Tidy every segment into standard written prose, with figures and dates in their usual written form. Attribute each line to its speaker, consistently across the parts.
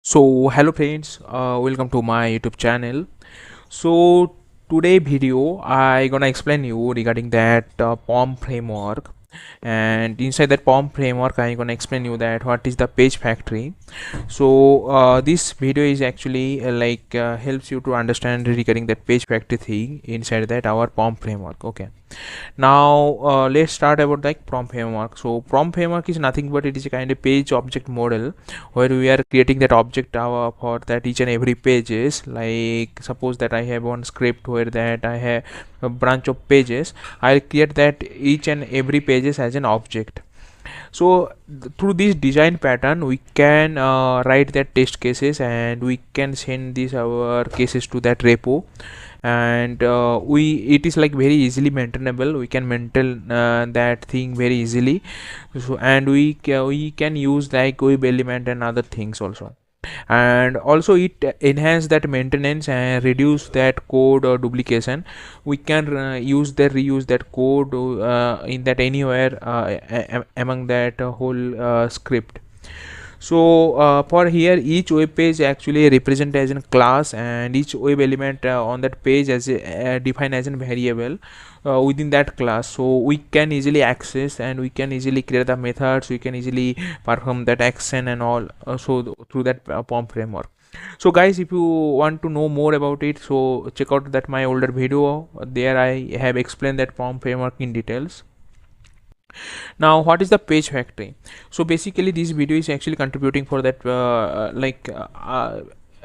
Speaker 1: So hello friends, welcome to my YouTube channel. So today video I gonna explain you regarding that POM framework, and inside that POM framework I gonna explain you that what is the page factory. So this video is actually helps you to understand regarding that page factory thing inside that our POM framework. Okay, now let's start about like POM framework. So POM framework is nothing but it is a kind of page object model where we are creating that object for that each and every pages. Like suppose that I have one script where that I have a branch of pages, I'll create that each and every pages as an object. So through this design pattern we can write that test cases, and we can send these our cases to that repo, and it is like very easily maintainable. We can maintain that thing very easily. So and we can use like web element and other things also, and also it enhance that maintenance and reduce that code or duplication. We can use the reuse that code in that anywhere among that whole script. So for here each web page actually represent as a class, and each web element on that page as defined as a variable within that class. So we can easily access and we can easily create the methods, we can easily perform that action and all, through that POM framework. So guys, if you want to know more about it, so check out that my older video. There I have explained that POM framework in details. Now what is the page factory? So basically this video is actually contributing for that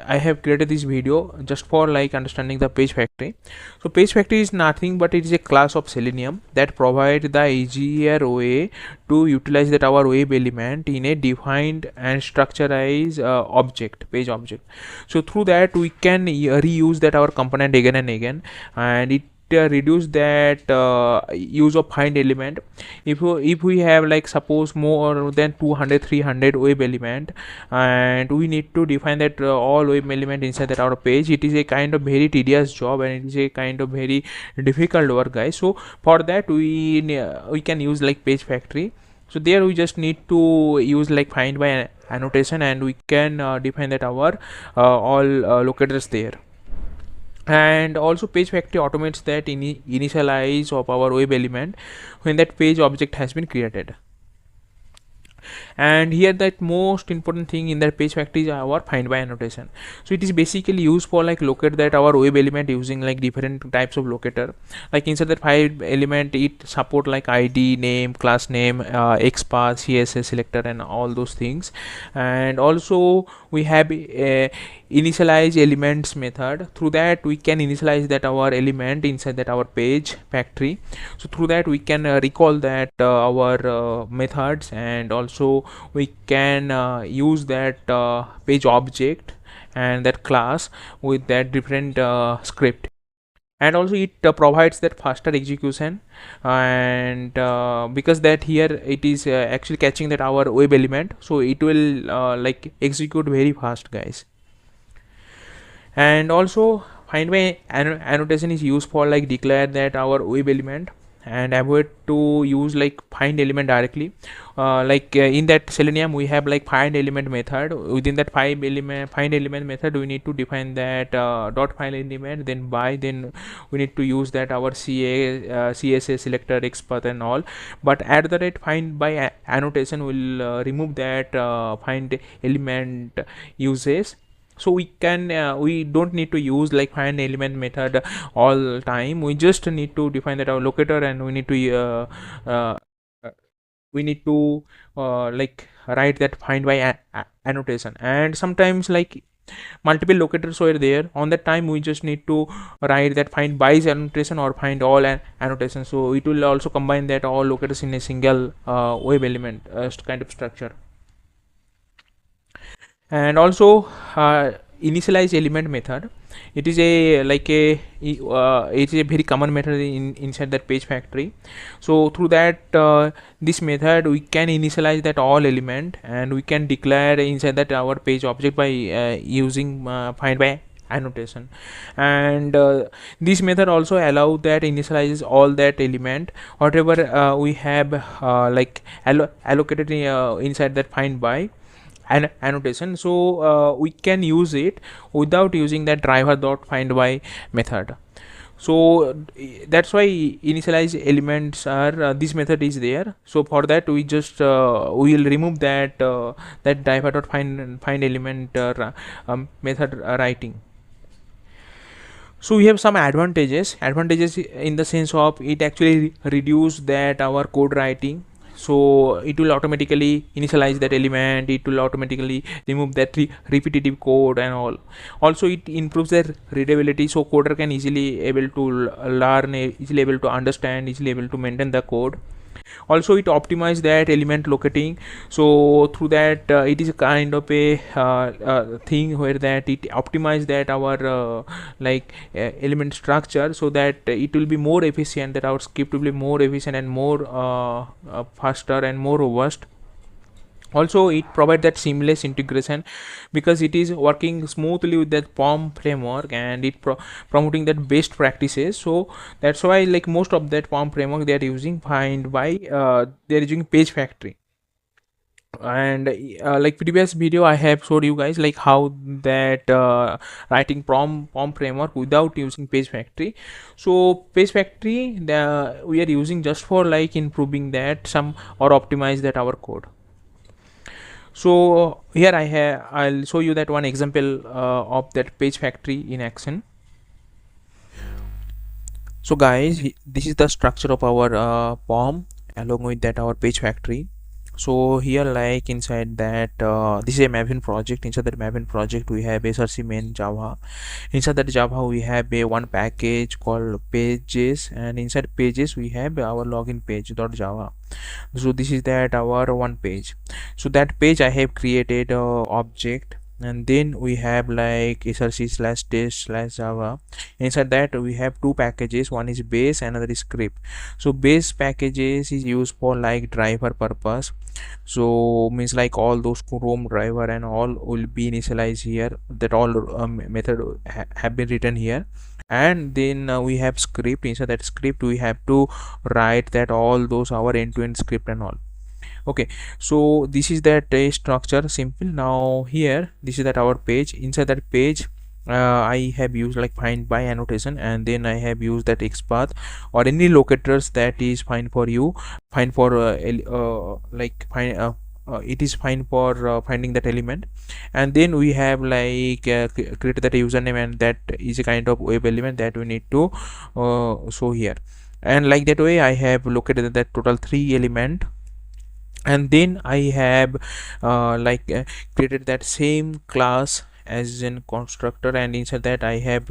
Speaker 1: I have created this video just for like understanding the page factory. So page factory is nothing but it is a class of Selenium that provide the easier way to utilize that our web element in a defined and structurized page object. So through that we can reuse that our component again and again, and it reduce that use of find element. If we have like suppose more than 200-300 web element, and we need to define that all web element inside that our page, it is a kind of very tedious job and it is a kind of very difficult work, guys. So for that we can use like page factory. So there we just need to use like find by annotation, and we can define that our all locators there. And also page factory automates that initialize of our web element when that page object has been created. And here that most important thing in that page factory is our find by annotation. So it is basically used for like locate that our web element using like different types of locator. Like inside that find element it support like id, name, class name, xpath, css selector and all those things. And also we have a initialize elements method. Through that we can initialize that our element inside that our page factory. So through that we can recall that our methods, and also we can use that page object and that class with that different script. And also it provides that faster execution, and because that here it is actually catching that our web element, so it will like execute very fast, guys. And also find by annotation is used for like declare that our web element and avoid to use like find element directly. In that Selenium we have like find element method. Within that find element method we need to define that dot find element, then then we need to use that our css selector, xpath and all. But at the rate find by annotation will remove that find element uses. So we can we don't need to use like find element method all time. We just need to define that our locator, and we need to uh, like write that find by annotation. And sometimes like multiple locators were there, on that time we just need to write that find by annotation or find all annotation. So it will also combine that all locators in a single web element kind of structure. And also initialize element method, it is a like a it is a very common method inside that page factory. So through that this method we can initialize that all element, and we can declare inside that our page object by using find by annotation. And this method also allow that initializes all that element whatever we have allocated inside that find by an annotation, so we can use it without using that driver dot find by method. So that's why initialize elements are this method is there. So for that we just we will remove that driver dot find element method writing. So we have some advantages in the sense of it actually reduce that our code writing. So it will automatically initialize that element, it will automatically remove that repetitive code and all. Also it improves their readability, so coder can easily able to learn, easily able to understand, easily able to maintain the code. Also it optimize that element locating, so through that it is a kind of a thing where that it optimize that our element structure, so that it will be more efficient, that our script will be more efficient and more faster and more robust. Also it provides that seamless integration because it is working smoothly with that POM framework, and it promoting that best practices. So that's why like most of that POM framework they are using find by they are using page factory. And like previous video I have showed you guys like how that writing POM framework without using page factory. So page factory we are using just for like improving that some or optimize that our code. So here I'll show you that one example of that page factory in action. So guys, this is the structure of our POM along with that our page factory. So here like inside that this is a Maven project. Inside that Maven project we have src main Java. Inside that Java we have a one package called pages, and inside pages we have our login page.java. So this is that our one page. So that page I have created a object, and then we have like src slash test slash java. Inside that we have two packages, one is base, another is script. So base packages is used for like driver purpose, so means like all those Chrome driver and all will be initialized here, that all method have been written here. And then we have script. Inside that script we have to write that all those our end-to-end script and all. Okay, so this is that structure simple. Now here this is that our page. Inside that page I have used like find by annotation, and then I have used that XPath or any locators that is fine for you, fine for it is fine for finding that element. And then we have like create that username, and that is a kind of web element that we need to show here. And like that way I have located that total 3 element. And then I have created that same class as in constructor, and inside that I have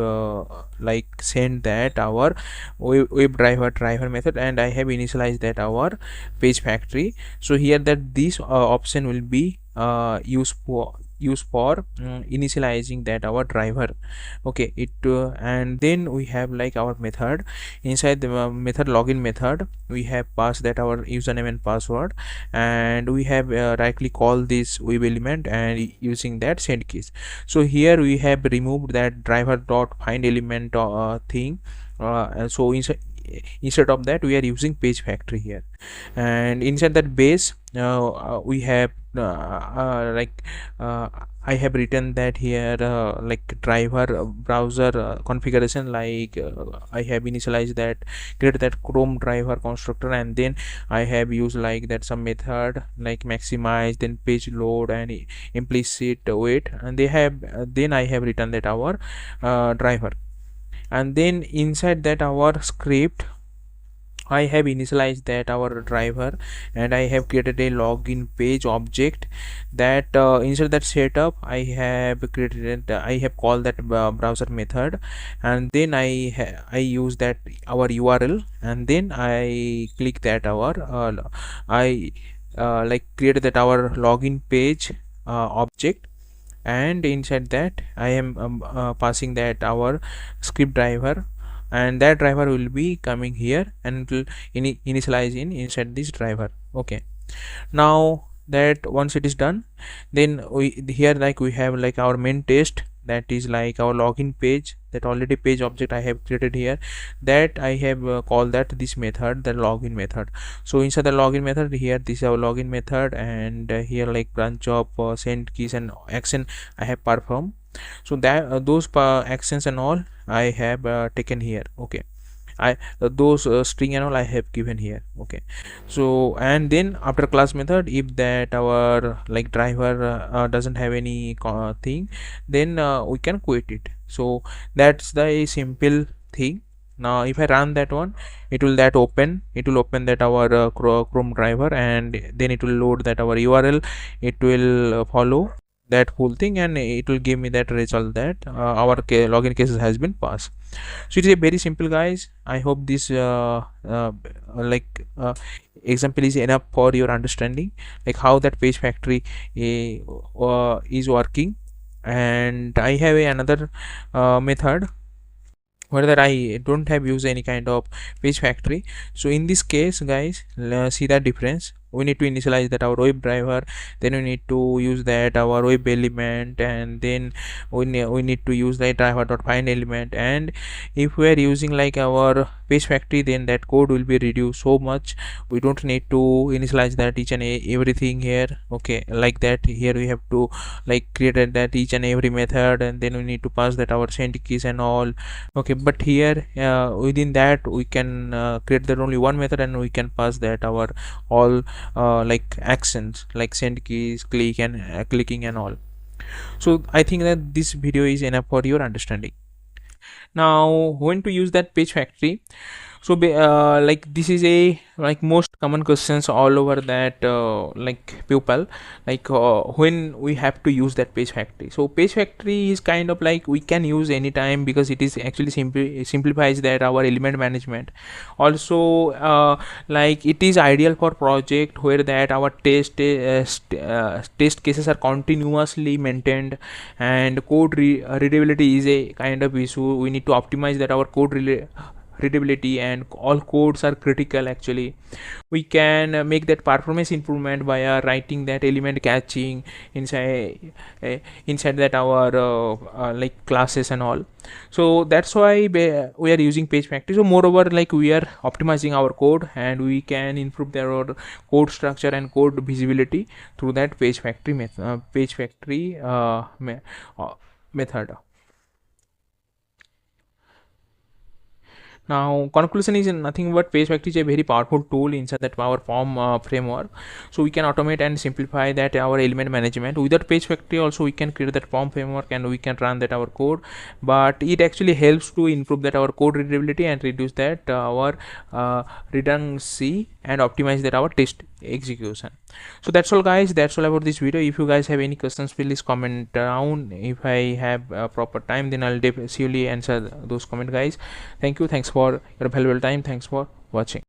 Speaker 1: like send that our WebDriver method, and I have initialized that our page factory. So here that this option will be used for initializing that our driver. Okay, it and then we have like our method. Inside the method login method we have passed that our username and password, and we have right click call this web element and using that send keys. So here we have removed that driver dot find element thing. So instead of that we are using page factory here. And inside that base we have I have written that here like driver browser configuration, like I have initialized that, create that Chrome driver constructor, and then I have used like that some method like maximize, then page load and implicit wait, and they have then I have written that our driver. And then inside that our script I have initialized that our driver, and I have created a login page object that inside that setup I have created I have called that browser method, and then I use that our URL, and then I click that our I like created that our login page object. And inside that I am passing that our script driver, and that driver will be coming here and it will initialize inside this driver. Okay, now that once it is done, then we here like we have like our main test that is like our login page, that already page object I have created here, that I have called that this method, the login method. So inside the login method here, this is our login method, and here like branch of send keys and action I have performed. So that those actions and all I have taken here. Okay, I those string and all I have given here. Okay, so and then after class method, if that our like driver doesn't have any thing, then we can quit it. So that's the simple thing. Now if I run that one, it will open that our Chrome driver, and then it will load that our URL. It will follow that whole thing, and it will give me that result that our login cases has been passed. So it is a very simple, guys. I hope this like example is enough for your understanding, like how that page factory is working. And I have another method whether I don't have used any kind of page factory. So in this case, guys, see the difference. We need to initialize that our web driver, then we need to use that our web element, and then we need to use that driver.find element. And if we are using like our page factory, then that code will be reduced so much. We don't need to initialize that each and everything here. Okay, like that here we have to like create that each and every method, and then we need to pass that our send keys and all. Okay, but here within that we can create that only one method, and we can pass that our all like actions like send keys, click, and clicking and all. So I think that this video is enough for your understanding. Now when to use that page factory. So like this is a like most common questions all over that like pupil, like when we have to use that page factory. So page factory is kind of like we can use anytime, because it is actually simplifies that our element management. Also like it is ideal for project where that our test cases are continuously maintained, and code readability is a kind of issue. We need to optimize that our code readability, and all codes are critical. Actually we can make that performance improvement via writing that element catching inside that our like classes and all. So that's why we are using page factory. So moreover, like we are optimizing our code, and we can improve our code structure and code visibility through that page factory method. Now conclusion is nothing but page factory is a very powerful tool inside that our POM framework. So we can automate and simplify that our element management. Without page factory also we can create that POM framework, and we can run that our code, but it actually helps to improve that our code readability and reduce that our redundancy, and optimize that our test execution. So that's all, guys. That's all about this video. If you guys have any questions, please comment down. If I have proper time, then I'll surely answer those comment, guys. Thank you. Thanks for your valuable time. Thanks for watching.